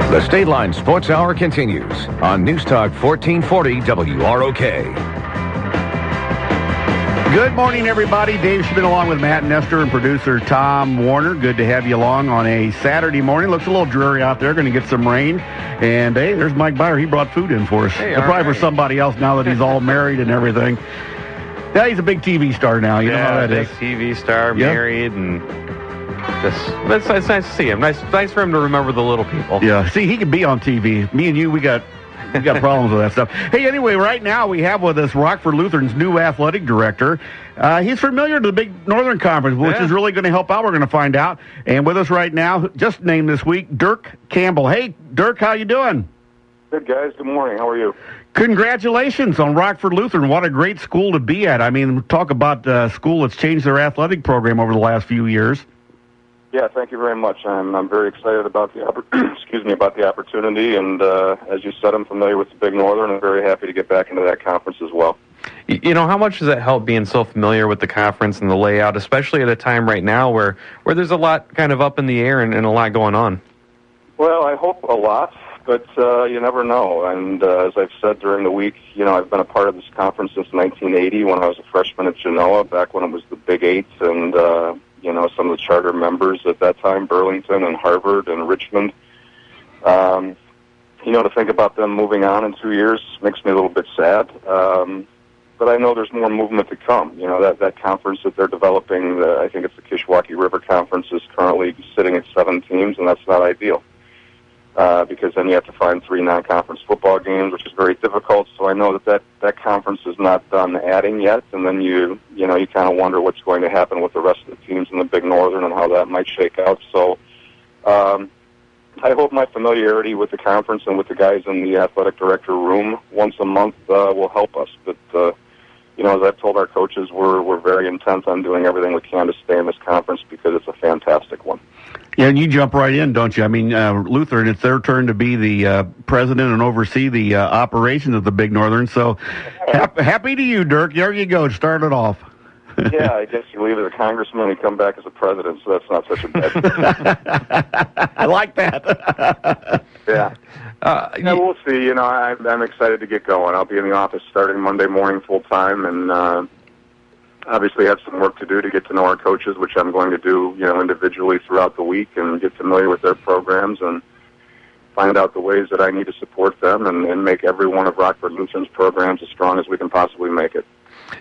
The Stateline Sports Hour continues on News Talk 1440 WROK. Good morning, everybody. Dave Schmidt along with Matt Nestor and producer Tom Warner. Good to have you along on a Saturday morning. Looks a little dreary out there. Going to get some rain. And, hey, there's Mike Byer. He brought food in for us. Hey, probably right. for somebody else now that he's all married and everything. Yeah, he's a big TV star now. You know how that big is. TV star, married, and just it's nice to see him. Nice for him to remember the little people. Yeah, see, he could be on TV. Me and you, we got problems with that stuff. Hey, anyway, right now we have with us Rockford Lutheran's new athletic director. He's familiar to the Big Northern Conference, which is really going to help out. We're going to find out. And with us right now, just named this week, Dirk Campbell. Hey, Dirk, how you doing? Good, guys. Good morning. How are you? Congratulations on Rockford Lutheran. What a great school to be at. I mean, talk about a school that's changed their athletic program over the last few years. Yeah, thank you very much. I'm very excited about the about the opportunity, and as you said, I'm familiar with the Big Northern. I'm very happy to get back into that conference as well. You know, how much does it help being so familiar with the conference and the layout, especially at a time right now where there's a lot kind of up in the air and a lot going on? Well, I hope a lot, but you never know. And as I've said during the week, you know, I've been a part of this conference since 1980 when I was a freshman at Genoa, back when it was the Big Eight, and you know, some of the charter members at that time, Burlington and Harvard and Richmond. You know, to think about them moving on in 2 years makes me a little bit sad. But I know there's more movement to come. You know, that conference that they're developing, I think it's the Kishwaukee River Conference, is currently sitting at 7 teams, and that's not ideal. Because then you have to find 3 non-conference football games, which is very difficult. So I know that conference is not done adding yet, and then you kind of wonder what's going to happen with the rest of the teams in the Big Northern and how that might shake out. So I hope my familiarity with the conference and with the guys in the athletic director room once a month will help us. But you know, as I've told our coaches, we're very intent on doing everything we can to stay in this conference because it's a fantastic one. Yeah, and you jump right in, don't you? I mean, Lutheran, it's their turn to be the president and oversee the operations of the Big Northern. So happy to you, Dirk. There you go. Start it off. Yeah, I guess you leave as a congressman and come back as a president, so that's not such a bad thing. I like that. Yeah. We'll see. You know, I'm excited to get going. I'll be in the office starting Monday morning full time, and obviously have some work to do to get to know our coaches, which I'm going to do, you know, individually throughout the week and get familiar with their programs and find out the ways that I need to support them and make every one of Rockford Lutheran's programs as strong as we can possibly make it.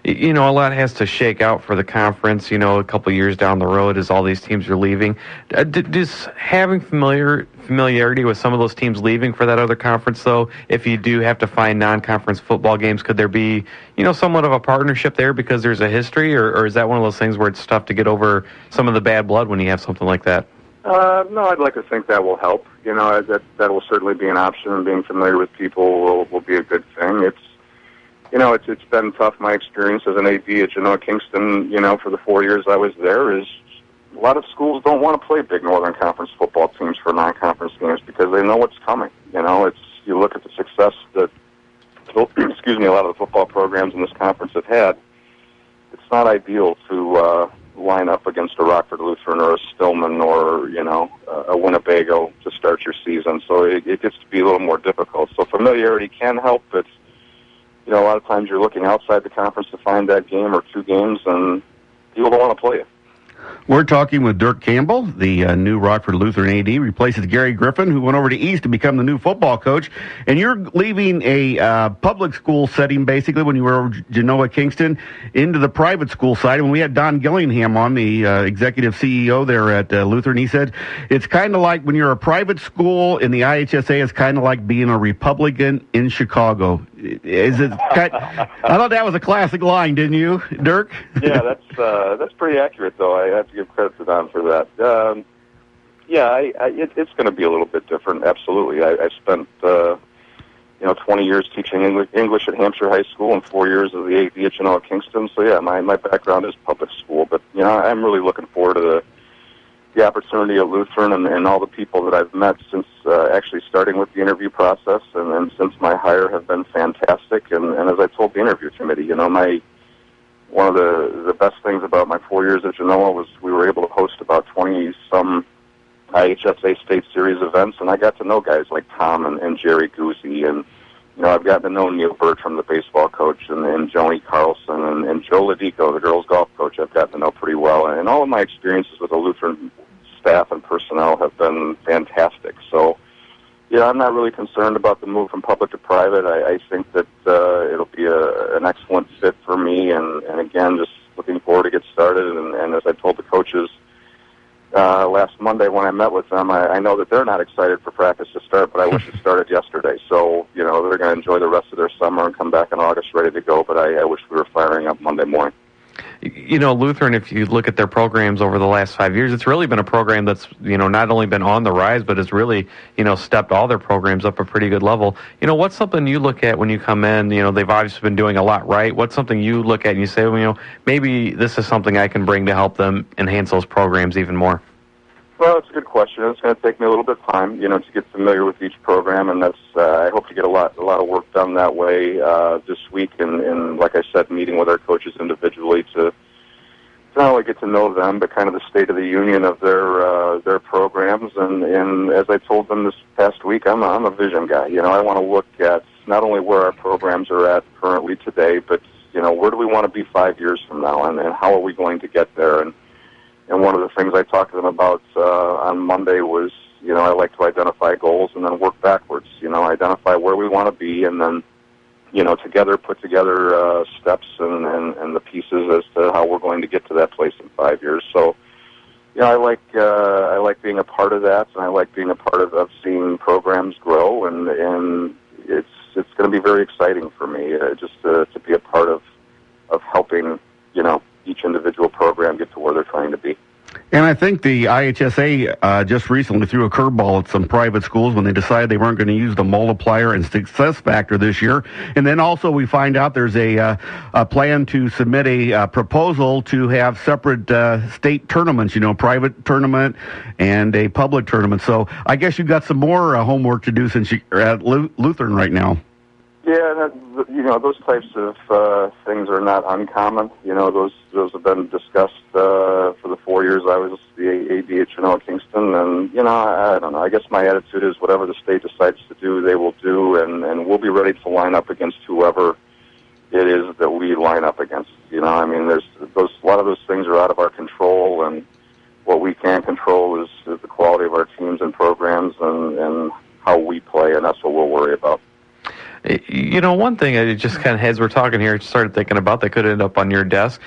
You know, a lot has to shake out for the conference, you know, a couple of years down the road as all these teams are leaving. Does having familiarity with some of those teams leaving for that other conference, though, if you do have to find non-conference football games, could there be, you know, somewhat of a partnership there because there's a history, or is that one of those things where it's tough to get over some of the bad blood when you have something like that? No, I'd like to think that will help. You know, that will certainly be an option, and being familiar with people will be a good thing. It's been tough. My experience as an AD at Genoa Kingston, you know, for the 4 years I was there, is a lot of schools don't want to play Big Northern Conference football teams for non-conference games because they know what's coming. You know, you look at the success that, a lot of the football programs in this conference have had. It's not ideal to line up against a Rockford Lutheran or a Stillman or, you know, a Winnebago to start your season. So it gets to be a little more difficult. So familiarity can help, but you know, a lot of times you're looking outside the conference to find that game or 2 games, and people don't want to play it. We're talking with Dirk Campbell, the new Rockford Lutheran AD, replaces Gary Griffin, who went over to East to become the new football coach. And you're leaving a public school setting, basically, when you were over Genoa Kingston, into the private school side. And when we had Don Gillingham on, the executive CEO there at Lutheran, he said, it's kind of like when you're a private school in the IHSA, it's kind of like being a Republican in Chicago. Is it? I thought that was a classic line, didn't you, Dirk? Yeah, that's pretty accurate, though. I have to give credit to Don for that. It's going to be a little bit different. Absolutely. I spent 20 years teaching English at Hampshire High School and 4 years as the AD at Genoa Kingston. So yeah, my background is public school, but you know, I'm really looking forward to the opportunity at Lutheran and all the people that I've met since actually starting with the interview process and since my hire have been fantastic. And as I told the interview committee, you know, one of the best things about my 4 years at Genoa was we were able to host about 20-some IHSA State Series events, and I got to know guys like Tom and Jerry Guzzi, and I've gotten to know Neil Bertram, the baseball coach, and Joni Carlson, and Joe Ladico, the girls golf coach. I've gotten to know pretty well, and all of my experiences with the Lutheran staff and personnel have been fantastic. So, I'm not really concerned about the move from public to private. I think that it'll be an excellent fit for me, and again, just looking forward to get started. And as I told the coaches last Monday when I met with them, I know that they're not excited for practice to start, but I wish it started yesterday. So, they're going to enjoy the rest of their summer and come back in August ready to go, but I wish we were firing up Monday morning. Lutheran, if you look at their programs over the last 5 years, it's really been a program that's, not only been on the rise, but has really, stepped all their programs up a pretty good level. What's something you look at when you come in? They've obviously been doing a lot right. What's something you look at and you say, maybe this is something I can bring to help them enhance those programs even more? Well, it's a good question. It's going to take me a little bit of time, to get familiar with each program, and that's I hope to get a lot of work done that way this week. And like I said, meeting with our coaches individually to not only get to know them, but kind of the state of the union of their programs. And as I told them this past week, I'm a vision guy. I want to look at not only where our programs are at currently today, but where do we want to be 5 years from now, and how are we going to get there? And one of the things I talked to them about on Monday was, I like to identify goals and then work backwards. Identify where we want to be, and then, together put together steps and the pieces as to how we're going to get to that place in 5 years. So, I like being a part of that, and I like being a part of seeing programs grow, and it's going to be very exciting for me just to be a part of helping, each individual program get to where they're trying to be. And I think the IHSA just recently threw a curveball at some private schools when they decided they weren't going to use the multiplier and success factor this year. And then also we find out there's a plan to submit a proposal to have separate state tournaments, private tournament and a public tournament. So I guess you've got some more homework to do since you're at Lutheran right now. Yeah, those types of things are not uncommon. Those have been discussed for the 4 years I was the AD at Kingston, and I don't know. I guess my attitude is whatever the state decides to do, they will do, and we'll be ready to line up against whoever it is that we line up against. There's a lot of those things are out of our control, and what we can control is the quality of our teams and programs and how we play, and that's what we'll worry about. One thing I just kind of, as we're talking here, started thinking about that could end up on your desk.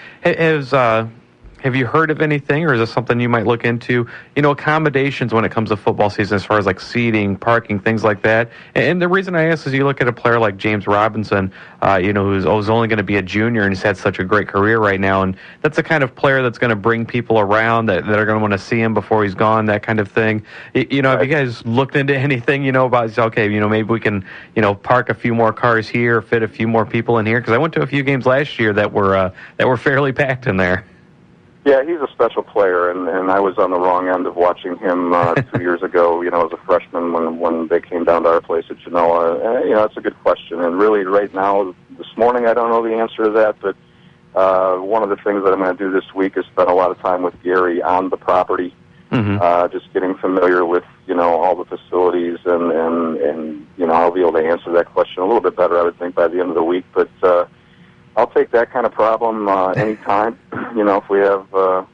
Have you heard of anything, or is this something you might look into? Accommodations when it comes to football season, as far as like seating, parking, things like that. And the reason I ask is you look at a player like James Robinson, who's only going to be a junior and he's had such a great career right now. And that's the kind of player that's going to bring people around that are going to want to see him before he's gone, that kind of thing. Have you guys looked into anything, about, okay, maybe we can, park a few more cars here, fit a few more people in here? Because I went to a few games last year that were fairly packed in there. Yeah, he's a special player, and I was on the wrong end of watching him 2 years ago, as a freshman when they came down to our place at Genoa. It's a good question. And really right now, this morning, I don't know the answer to that, but one of the things that I'm going to do this week is spend a lot of time with Gary on the property, just getting familiar with, all the facilities, and I'll be able to answer that question a little bit better, I would think, by the end of the week. But I'll take that kind of problem anytime. If we have a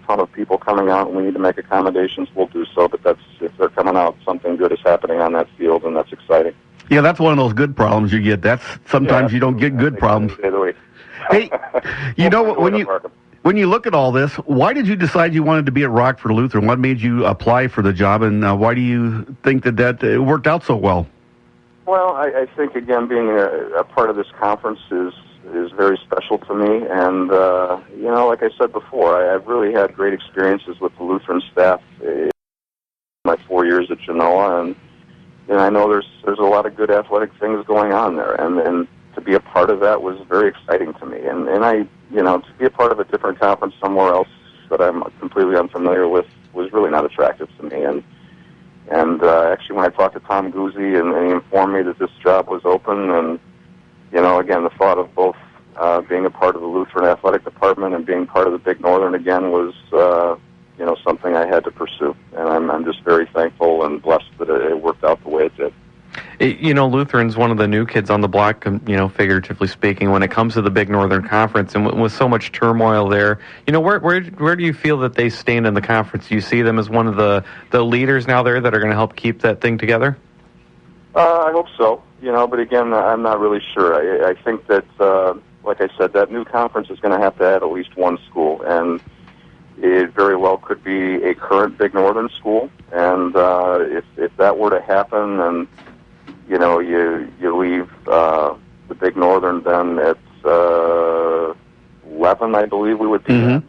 ton of people coming out and we need to make accommodations, we'll do so. But if they're coming out, something good is happening on that field, and that's exciting. Yeah, that's one of those good problems you get. Sometimes you don't get good problems. Hey, when you look at all this, why did you decide you wanted to be at Rockford Lutheran? What made you apply for the job, and why do you think that worked out so well? Well, I think, again, being a part of this conference is very special to me. And, like I said before, I've really had great experiences with the Lutheran staff in my 4 years at Genoa. And I know there's a lot of good athletic things going on there. And to be a part of that was very exciting to me. And to be a part of a different conference somewhere else that I'm completely unfamiliar with was really not attractive to me. And actually, when I talked to Tom Guzzi and he informed me that this job was open, and again, the thought of both being a part of the Lutheran athletic department and being part of the Big Northern again was something I had to pursue. And I'm just very thankful and blessed that it worked out the way it did. Lutheran's one of the new kids on the block, figuratively speaking, when it comes to the Big Northern Conference, and with so much turmoil there, where do you feel that they stand in the conference? Do you see them as one of the leaders now there that are going to help keep that thing together? I hope so, but again, I'm not really sure. I think that, like I said, that new conference is going to have to add at least one school, and it very well could be a current Big Northern school, and if that were to happen, and you leave the Big Northern then at 11, I believe we would be at,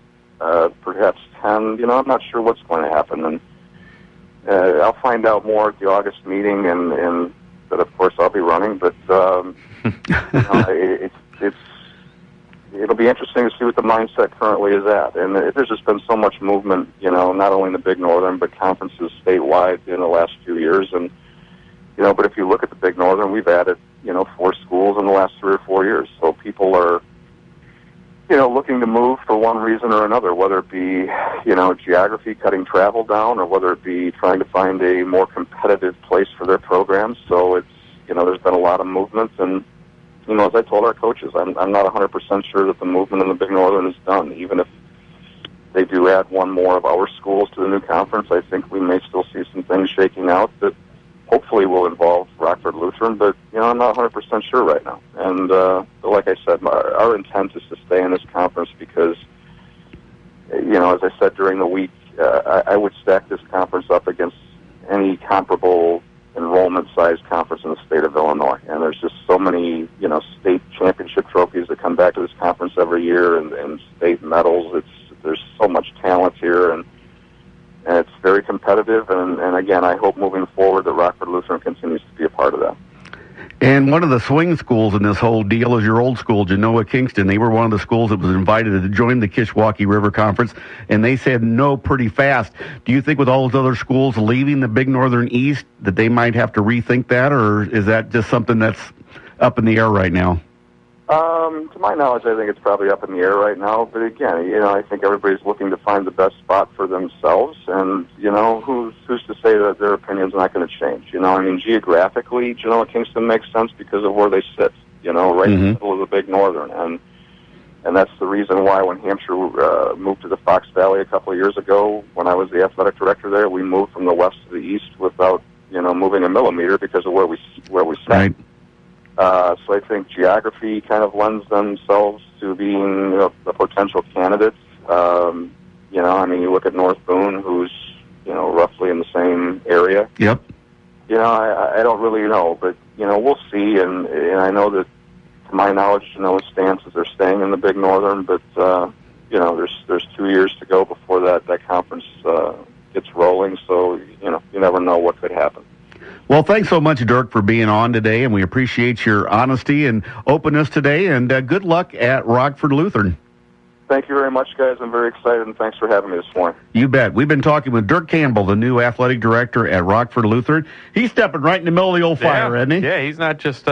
perhaps 10. I'm not sure what's going to happen, and I'll find out more at the August meeting, and that of course I'll be running. But it'll be interesting to see what the mindset currently is at. And there's just been so much movement, not only in the Big Northern but conferences statewide in the last few years, and. But if you look at the Big Northern, we've added, 4 schools in the last 3 or 4 years. So people are, looking to move for one reason or another, whether it be, geography, cutting travel down, or whether it be trying to find a more competitive place for their programs. So it's, there's been a lot of movement. And, as I told our coaches, I'm not 100% sure that the movement in the Big Northern is done. Even if they do add one more of our schools to the new conference, I think we may still see some things shaking out that hopefully will involve Rockford Lutheran, but, I'm not 100% sure right now. And like I said, our intent is to stay in this conference because, as I said during the week, I would stack this conference up against any comparable enrollment-sized conference in the state of Illinois. And there's just so many, state championship trophies that come back to this conference every year, and state medals. There's so much talent here, and it's very competitive, and again, I hope moving forward that Rockford Lutheran continues to be a part of that. And one of the swing schools in this whole deal is your old school, Genoa Kingston. They were one of the schools that was invited to join the Kishwaukee River Conference, and they said no pretty fast. Do you think with all those other schools leaving the Big Northern East that they might have to rethink that, or is that just something that's up in the air right now? To my knowledge, I think it's probably up in the air right now. But again, I think everybody's looking to find the best spot for themselves. And, who's to say that their opinion's not going to change? Geographically, Genoa Kingston makes sense because of where they sit, right in the middle of the Big Northern. And that's the reason why when Hampshire moved to the Fox Valley a couple of years ago, when I was the athletic director there, we moved from the west to the east without, moving a millimeter because of where we sat. Right. So I think geography kind of lends themselves to being a potential candidate. You look at North Boone, who's, roughly in the same area. Yep. I don't really know, but, we'll see. And I know that, to my knowledge, Genoa's stance is they're staying in the Big Northern, but, there's 2 years to go before that conference gets rolling. So, you never know what could happen. Well, thanks so much, Dirk, for being on today, and we appreciate your honesty and openness today, and good luck at Rockford Lutheran. Thank you very much, guys. I'm very excited, and thanks for having me this morning. You bet. We've been talking with Dirk Campbell, the new athletic director at Rockford Lutheran. He's stepping right in the middle of the old fire, isn't he? Yeah, he's not just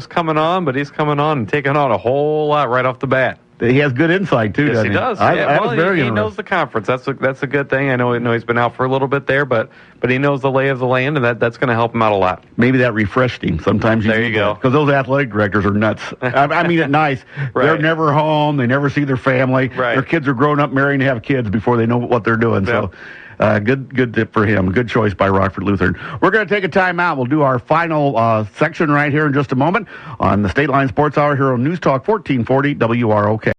coming on, but he's coming on and taking on a whole lot right off the bat. He has good insight, too, doesn't he? Yes, he does. I was very he knows the conference. That's a good thing. I know he's been out for a little bit there, but he knows the lay of the land, and that's going to help him out a lot. Maybe that refreshed him. Sometimes there you go. Because those athletic directors are nuts. I mean it nice. Right. They're never home. They never see their family. Right. Their kids are grown up, married, and have kids before they know what they're doing. Yep. So good tip for him. Good choice by Rockford Lutheran. We're going to take a time out. We'll do our final section right here in just a moment on the Stateline Sports Hour here on News Talk 1440 WROK.